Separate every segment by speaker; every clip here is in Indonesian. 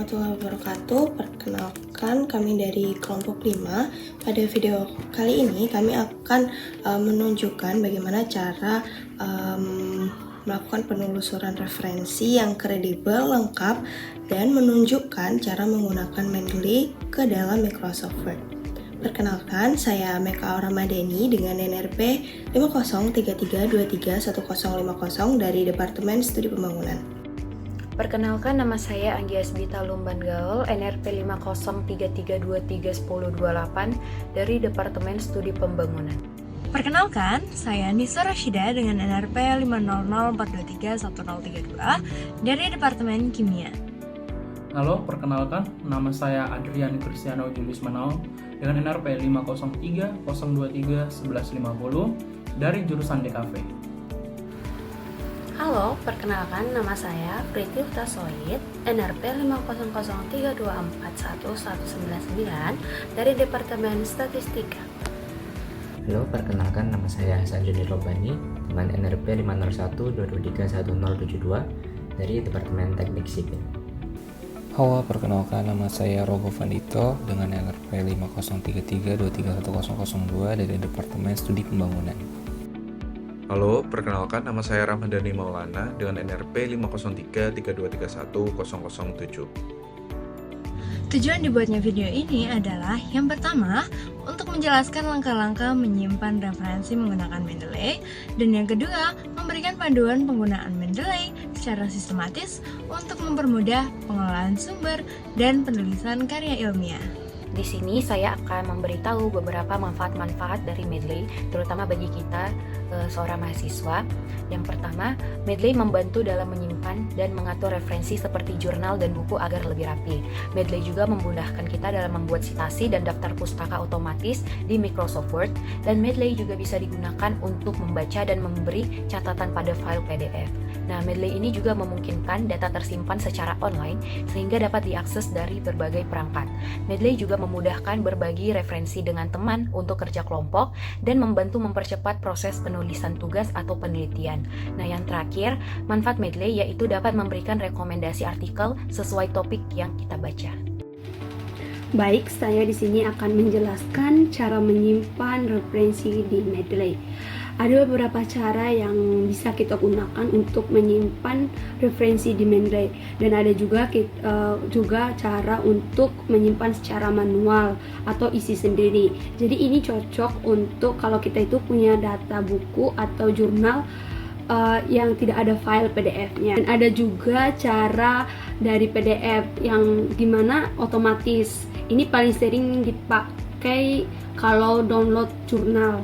Speaker 1: warahmatullahi wabarakatuh. Perkenalkan, kami dari kelompok 5. Pada video kali ini kami akan menunjukkan bagaimana cara melakukan penelusuran referensi yang kredibel, lengkap, dan menunjukkan cara menggunakan Mendeley ke dalam Microsoft Word. Perkenalkan, saya Meka Ramadhani dengan NRP 5033231050 dari Departemen Studi Pembangunan.
Speaker 2: Perkenalkan, nama saya Anggiasbita Lumban Gaul, NRP 5033231028 dari Departemen Studi Pembangunan.
Speaker 3: Perkenalkan, saya Nisa Rashida dengan NRP 500423132 dari Departemen Kimia.
Speaker 4: Halo, perkenalkan, nama saya Adrian Cristiano Julius Manao dengan NRP 50302311150 dari jurusan DKV.
Speaker 2: Halo, perkenalkan, nama saya Priti Utasoid, NRP 50032411199 dari Departemen Statistika.
Speaker 5: Halo, perkenalkan, nama saya Hasan Joni Robani dengan NRP 50122311072 dari Departemen Teknik Sipil.
Speaker 6: Halo, perkenalkan, nama saya Robo Vandito dengan NRP 50332311002 dari Departemen Studi Pembangunan.
Speaker 7: Halo, perkenalkan, nama saya Ramadhani Maulana dengan NRP 50332311007.
Speaker 3: Tujuan dibuatnya video ini adalah yang pertama, untuk menjelaskan langkah-langkah menyimpan referensi menggunakan Mendeley, dan yang kedua, memberikan panduan penggunaan Mendeley secara sistematis untuk mempermudah pengelolaan sumber dan penulisan karya ilmiah.
Speaker 2: Di sini saya akan memberitahu beberapa manfaat-manfaat dari Mendeley, terutama bagi kita seorang mahasiswa. Yang pertama, Mendeley membantu dalam menyimpan dan mengatur referensi seperti jurnal dan buku agar lebih rapi. Mendeley juga memudahkan kita dalam membuat citasi dan daftar pustaka otomatis di Microsoft Word, dan Mendeley juga bisa digunakan untuk membaca dan memberi catatan pada file PDF. Nah, Mendeley ini juga memungkinkan data tersimpan secara online sehingga dapat diakses dari berbagai perangkat. Mendeley juga memudahkan berbagi referensi dengan teman untuk kerja kelompok dan membantu mempercepat proses penulisan tugas atau penelitian. Nah, yang terakhir, manfaat Mendeley yaitu dapat memberikan rekomendasi artikel sesuai topik yang kita baca.
Speaker 8: Baik, saya di sini akan menjelaskan cara menyimpan referensi di Mendeley. Ada beberapa cara yang bisa kita gunakan untuk menyimpan referensi di Mendeley, dan ada juga cara untuk menyimpan secara manual atau isi sendiri. Jadi ini cocok untuk kalau kita itu punya data buku atau jurnal yang tidak ada file PDF-nya. Dan ada juga cara dari PDF yang gimana otomatis. Ini paling sering dipakai kalau download jurnal.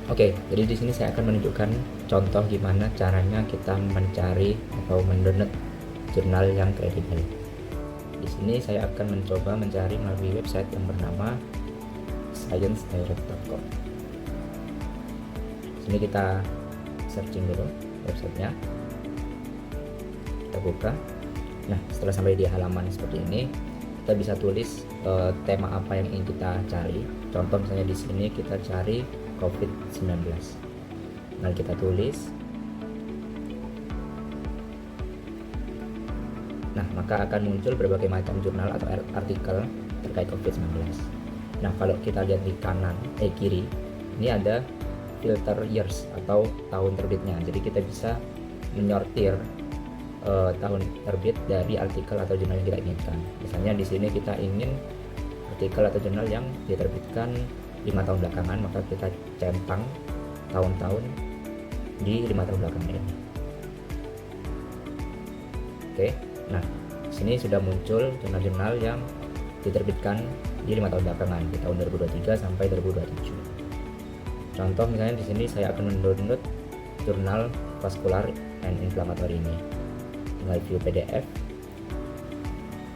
Speaker 5: Oke, jadi di sini saya akan menunjukkan contoh gimana caranya kita mencari atau mendownload jurnal yang kredibel. Di sini saya akan mencoba mencari melalui website yang bernama sciencedirect.com. Di sini kita searching dulu websitenya. Kita buka. Nah, setelah sampai di halaman seperti ini, kita bisa tulis tema apa yang ingin kita cari. Contoh misalnya di sini kita cari COVID-19. Nah, kita tulis. Nah, maka akan muncul berbagai macam jurnal atau artikel terkait COVID-19. Nah, kalau kita lihat di kiri, ini ada filter years atau tahun terbitnya. Jadi kita bisa menyortir tahun terbit dari artikel atau jurnal yang kita inginkan. Misalnya di sini kita ingin artikel atau jurnal yang diterbitkan 5 tahun belakangan, maka kita centang tahun-tahun di 5 tahun belakangan ini. Oke, nah sini sudah muncul jurnal-jurnal yang diterbitkan di 5 tahun belakangan, di tahun 2023 sampai 2027. Contoh misalnya di sini saya akan mendownload jurnal vascular and inflammatory ini. Tinggal view PDF.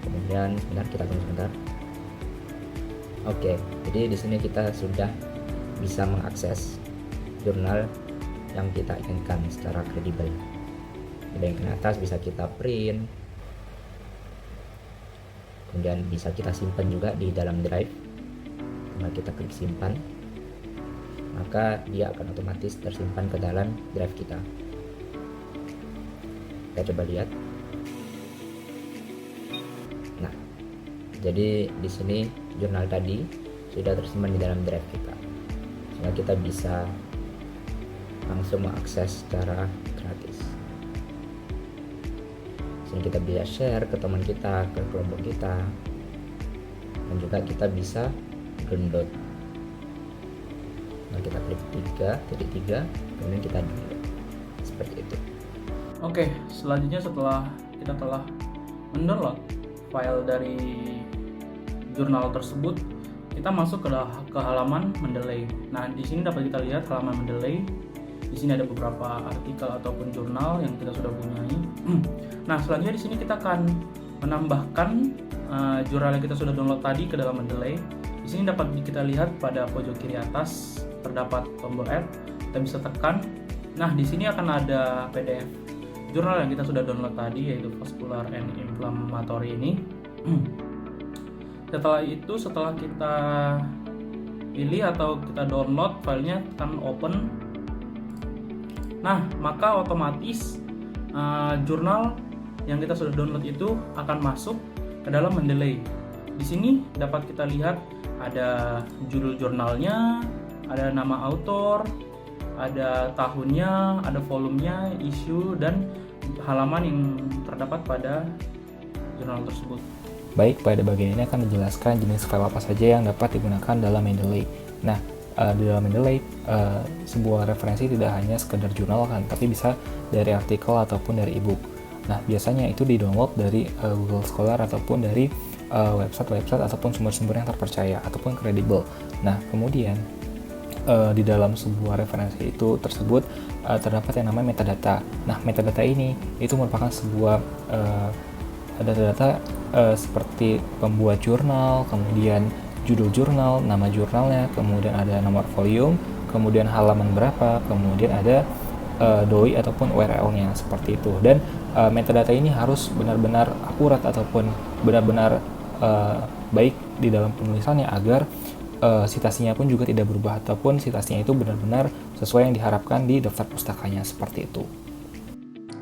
Speaker 5: Kemudian kita tunggu sebentar. Oke, jadi di sini kita sudah bisa mengakses jurnal yang kita inginkan secara kredibel. Di bagian atas bisa kita print, kemudian bisa kita simpan juga di dalam drive. Nah, kita klik simpan, maka dia akan otomatis tersimpan ke dalam drive kita. Kita coba lihat. Jadi di sini jurnal tadi sudah tersimpan di dalam drive kita, sehingga kita bisa langsung mengakses secara gratis. Sehingga kita bisa share ke teman kita, ke kelompok kita, dan juga kita bisa download. Nah, kita klik 3.3, kemudian kita download seperti itu.
Speaker 4: Oke, selanjutnya setelah kita telah mendownload file dari jurnal tersebut, kita masuk ke halaman Mendeley. Nah, di sini dapat kita lihat halaman Mendeley. Di sini ada beberapa artikel ataupun jurnal yang kita sudah punyai. Nah, selanjutnya di sini kita akan menambahkan jurnal yang kita sudah download tadi ke dalam Mendeley. Di sini dapat kita lihat pada pojok kiri atas terdapat tombol add. Kita bisa tekan. Nah, di sini akan ada PDF jurnal yang kita sudah download tadi, yaitu Vascular and Inflammatory ini. Setelah kita pilih atau kita download filenya, tekan open. Nah, maka otomatis jurnal yang kita sudah download itu akan masuk ke dalam Mendeley. Di sini dapat kita lihat ada judul jurnalnya, ada nama author, ada tahunnya, ada volumenya, issue, dan halaman yang terdapat pada jurnal tersebut.
Speaker 6: Baik, pada bagian ini akan menjelaskan jenis file apa saja yang dapat digunakan dalam Mendeley. Nah, di dalam Mendeley, sebuah referensi tidak hanya sekedar jurnal kan, tapi bisa dari artikel ataupun dari ebook. Nah, biasanya itu di-download dari Google Scholar ataupun dari website-website ataupun sumber-sumber yang terpercaya ataupun kredibel. Nah, kemudian di dalam sebuah referensi itu tersebut terdapat yang namanya metadata. Nah, metadata ini itu merupakan sebuah data-data seperti pembuat jurnal, kemudian judul jurnal, nama jurnalnya, kemudian ada nomor volume, kemudian halaman berapa, kemudian ada DOI ataupun URL-nya seperti itu. Dan metadata ini harus benar-benar akurat ataupun benar-benar baik di dalam penulisannya agar citasinya pun juga tidak berubah ataupun citasinya itu benar-benar sesuai yang diharapkan di daftar pustakanya seperti itu.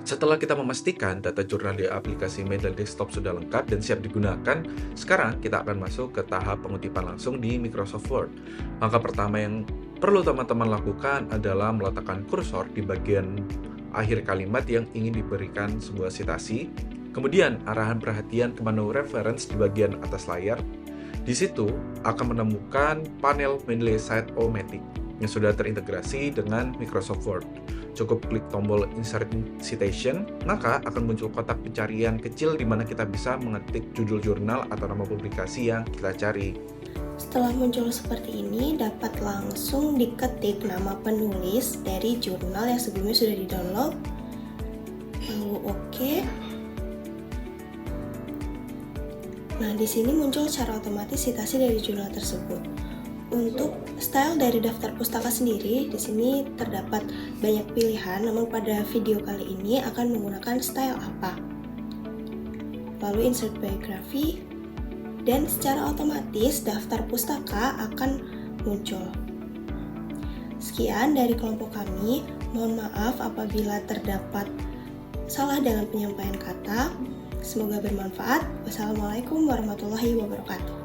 Speaker 7: Setelah kita memastikan data jurnal di aplikasi Mendeley Desktop sudah lengkap dan siap digunakan, sekarang kita akan masuk ke tahap pengutipan langsung di Microsoft Word. Maka pertama yang perlu teman-teman lakukan adalah meletakkan kursor di bagian akhir kalimat yang ingin diberikan sebuah citasi, kemudian arahan perhatian ke menu reference di bagian atas layar. Di situ akan menemukan panel Mendeley Cite-O-Matic yang sudah terintegrasi dengan Microsoft Word. Cukup klik tombol Insert Citation, maka akan muncul kotak pencarian kecil di mana kita bisa mengetik judul jurnal atau nama publikasi yang kita cari.
Speaker 1: Setelah muncul seperti ini, dapat langsung diketik nama penulis dari jurnal yang sebelumnya sudah di-download. Lalu oke. Nah, di sini muncul secara otomatis citasi dari jurnal tersebut. Untuk style dari daftar pustaka sendiri, di sini terdapat banyak pilihan, namun pada video kali ini akan menggunakan style apa. Lalu insert biography, dan secara otomatis daftar pustaka akan muncul. Sekian dari kelompok kami, mohon maaf apabila terdapat salah dalam penyampaian kata. Semoga bermanfaat. Wassalamualaikum warahmatullahi wabarakatuh.